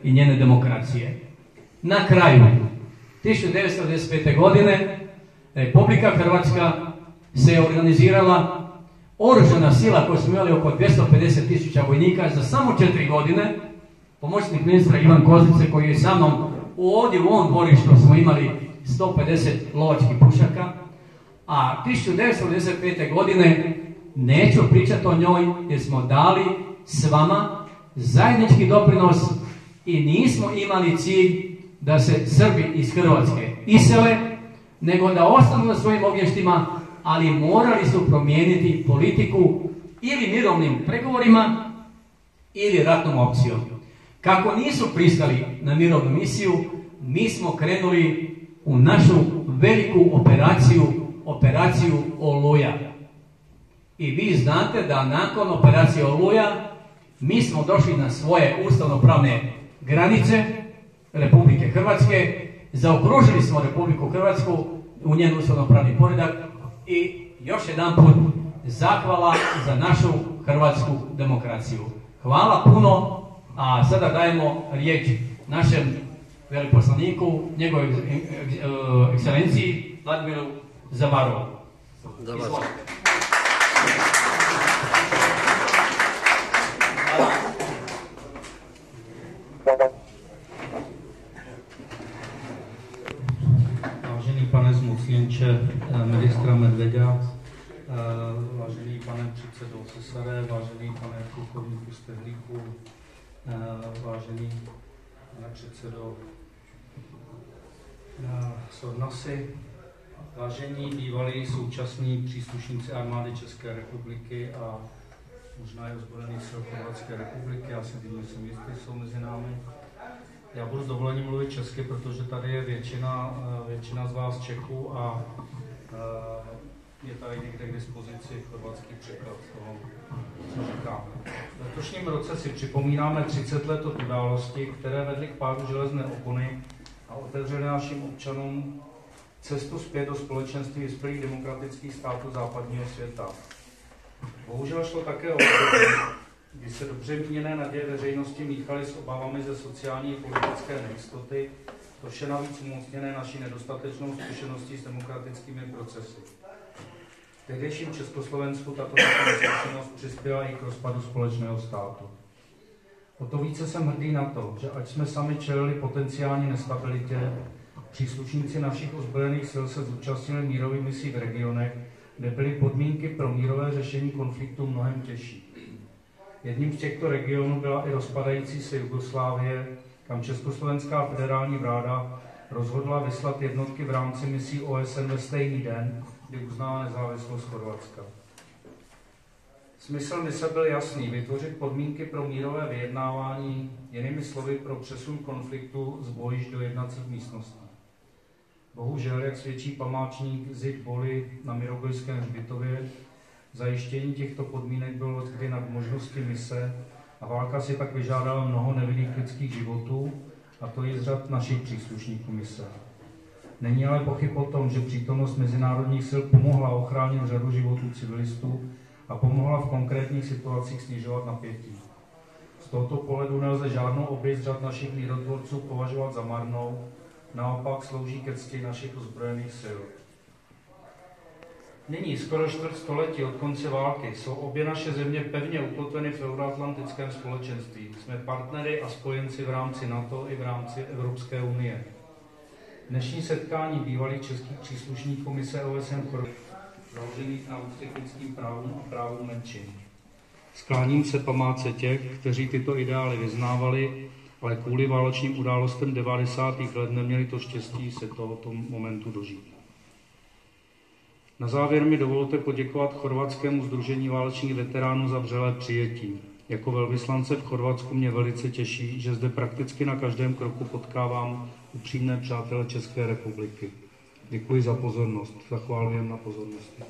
i njene demokracije. Na kraju 1995. godine Republika Hrvatska se organizirala oružana sila koju smo imali oko 250.000 vojnika za samo 4 godine. Pomoćnik ministra Ivan Kozlice koji je sa mnom ovdje u ovom dvorištu smo imali 150 lovačkih pušaka, a 1995. godine neću pričati o njoj jer smo dali s vama zajednički doprinos i nismo imali cilj da se Srbi iz Hrvatske isele, nego da ostanu na svojim ognjištima, ali morali su promijeniti politiku ili mirovnim pregovorima ili ratnom opcijom. Kako nisu pristali na mirovnu misiju, mi smo krenuli u našu veliku operaciju Oluja. I vi znate da nakon operacije Oluja mi smo došli na svoje ustavnopravne granice Republike Hrvatske, zaokružili smo Republiku Hrvatsku u njen ustavnopravni poredak i još jedan put zahvala za našu hrvatsku demokraciju. Hvala puno, a sada dajemo riječ našem veleposlaniku, njegovoj ekscelenciji Vladimiru Zavarovu. Vážený pane zmocněnče ministra Medvěda, vážený pane předsedo Cesare, vážený pane plukovníku Stehlíku, vážený pane předsedo Sornasi, vážení bývalí současní příslušníci armády České republiky a možná i ozbrojených sil Chorvatské republiky, já si vím, že jsem jistý, jsou mezi námi. Já budu s dovolením mluvit česky, protože tady je většina z vás Čechů a je tady někde k dispozici chorvatský překlad toho, co říkám. V letošním roce si připomínáme 30 let od události, které vedly k pádu železné opony a otevřely našim občanům cestu zpět do společenství vyspělých demokratických států západního světa. Bohužel šlo také o to, kdy se dobře míněné naděje veřejnosti míchaly s obavami ze sociální a politické nejistoty, to vše navíc umocněné naší nedostatečnou zkušeností s demokratickými procesy. V tehdejším Československu tato zkušenost přispěla i k rozpadu společného státu. O to více jsem hrdý na to, že ať jsme sami čelili potenciální nestabilitě, příslušníci našich ozbrojených sil se zúčastnili mírových misí v regionech, kde byly podmínky pro mírové řešení konfliktu mnohem těžší. Jedním z těchto regionů byla i rozpadající se Jugoslávie, kam Československá federální vláda rozhodla vyslat jednotky v rámci misí OSN ve stejný den, kdy uznala nezávislost Chorvatska. Smysl mise byl jasný, vytvořit podmínky pro mírové vyjednávání, jinými slovy pro přesun konfliktu z bojišť do jednacích místností. Bohužel, jak svědčí památník Zid Boli na Mirogojském hřbitově, zajištění těchto podmínek bylo leckdy nad možnosti mise a válka si tak vyžádala mnoho nevinných lidských životů, a to i z řad našich příslušníků mise. Není ale pochyb o tom, že přítomnost mezinárodních sil pomohla ochránit řadu životů civilistů a pomohla v konkrétních situacích snižovat napětí. Z tohoto pohledu nelze žádnou oběť z řad našich mírotvorců považovat za marnou, naopak slouží ke cti našich ozbrojených sil. Nyní, skoro čtvrt století od konce války, jsou obě naše země pevně ukotveny v euroatlantickém společenství. Jsme partnery a spojenci v rámci NATO i v rámci Evropské unie. Dnešní setkání bývalých českých příslušníků mise OSN založených na úctě k lidským právům a právům menšin. Skláním se památce těch, kteří tyto ideály vyznávali, ale kvůli válečným událostem 90. let neměli to štěstí se tohoto momentu dožít. Na závěr mi dovolte poděkovat Chorvatskému sdružení válečných veteránů za vřelé přijetí. Jako velvyslance v Chorvatsku mě velice těší, že zde prakticky na každém kroku potkávám upřímné přátele České republiky. Děkuji za pozornost. Zachválujem na pozornosti.